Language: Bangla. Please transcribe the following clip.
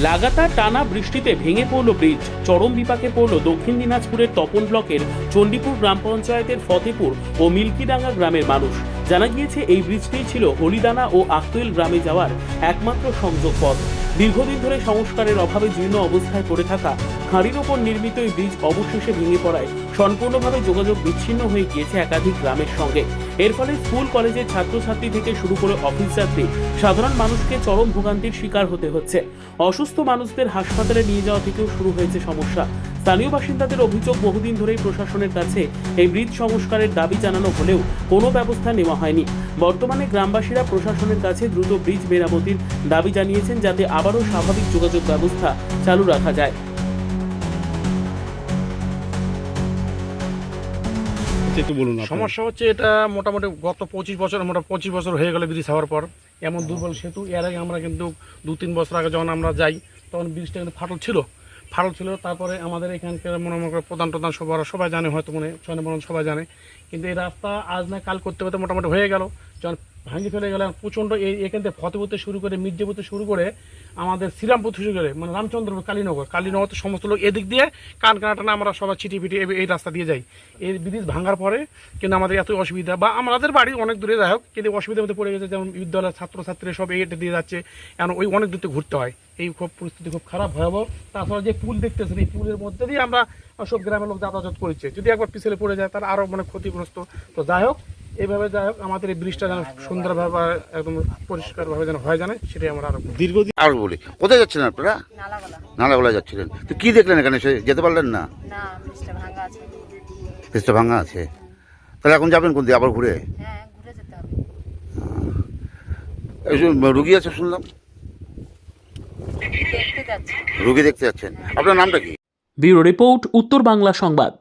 লাগাতার টানা বৃষ্টিতে ভেঙে পড়ল ব্রিজ। চরম বিপাকে পড়ল দক্ষিণ দিনাজপুরের তপন ব্লকের চণ্ডীপুর গ্রাম পঞ্চায়েতের ফতেপুর ও মিল্কিডাঙ্গা গ্রামের মানুষ। জানা গিয়েছে এই ব্রিজটিই ছিল হলিদানা ও আক্তোয়েল গ্রামে যাওয়ার একমাত্র সংযোগ পথ। দীর্ঘদিন ধরে সংস্কারের অভাবে জীর্ণ অবস্থায় পড়ে থাকা খাঁড়ির ওপর নির্মিত এই ব্রিজ অবশেষে ভেঙে পড়ায় সম্পূর্ণভাবে যোগাযোগ বিচ্ছিন্ন হয়ে গিয়েছে একাধিক গ্রামের সঙ্গে। এর ফলে স্কুল কলেজের ছাত্রছাত্রী থেকে শুরু করে অফিস যাত্রী সাধারণ মানুষকে চরম ভোগান্তির শিকার হতে হচ্ছে। অসুস্থ মানুষদের হাসপাতালে নিয়ে যাওয়া থেকেও শুরু হয়েছে সমস্যা। স্থানীয় বাসিন্দাদের অভিযোগ, বহুদিন ধরেই প্রশাসনের কাছে এই ব্রিজ সংস্কারের দাবি জানানো হলেও কোনো ব্যবস্থা নেওয়া হয়নি। বর্তমানে গ্রামবাসীরা প্রশাসনের কাছে দ্রুত ব্রিজ মেরামতির দাবি জানিয়েছেন, যাতে আবারও স্বাভাবিক যোগাযোগ ব্যবস্থা চালু রাখা যায়। সমস্যা হচ্ছে এটা মোটামুটি গত 25 বছর হয়ে গেল ব্রিজ হওয়ার পর। এমন দুর্বল সেতু। এর আগে আমরা কিন্তু 2-3 বছর আগে যখন আমরা যাই তখন ব্রিজটা কিন্তু ফাটল ছিল। তারপরে আমাদের এখানকার মনে প্রধান সবাই জানে, হয়তো সবাই জানে, কিন্তু এই রাস্তা আজ না কাল করতে করতে মোটামুটি হয়ে গেল। যখন ভাঙি ফেলে গেল প্রচণ্ড এখান থেকে ফতেপুরতে শুরু করে মির্জাপুরতে শুরু করে আমাদের শ্রীরামপুর শুরু করে মানে রামচন্দ্রপুর কালীনগর তো সমস্ত লোক এদিক দিয়ে কানকাটা আমরা সবাই ছিটিপিটি এই রাস্তা দিয়ে যাই। এই ব্রিজ ভাঙার পরে কিন্তু আমাদের এত অসুবিধা, বা আমাদের বাড়ি অনেক দূরে যাই হোক, কিন্তু অসুবিধার মধ্যে পড়ে গেছে। যেমন বিদ্যালয়ের ছাত্রছাত্রী সব এইটা দিয়ে যাচ্ছে, এখন ওই অনেক দূরতে ঘুরতে হয়। এই খুব পরিস্থিতি খুব খারাপ, ভয়াবহ। তাছাড়া যে পুল দেখতেছেন, এই পুলের মধ্যে দিয়ে আমরা সব গ্রামের লোক যাতায়াত করছে। যদি একবার পিছলে পড়ে যায় তার আরও মানে ক্ষতিগ্রস্ত। তো যাই হোক, এইভাবে আমাদের এই ব্রিজটা যেন সুন্দরভাবে একদম পরিষ্কারভাবে যেন হয়ে জানে, সেটাই আমরা আরো দীর্ঘদিন আর বলি। কোথায় যাচ্ছিলেন আপনারা? নালাগোলা যাচ্ছিলেন। তো কি দেখলেন এখানে, সে যেতে পারলেন না? না, ব্রিজটা ভাঙা আছে। তাহলে এখন যাবেন কোন দিকে, আবার ঘুরে? হ্যাঁ, ঘুরে যেতে হবে। এই যে রুগী আছে শুনলাম, দেখতে যাচ্ছি। রুগী দেখতে যাচ্ছেন। আপনার নামটা কি? ব্যুরো রিপোর্ট, উত্তর বাংলা সংবাদ।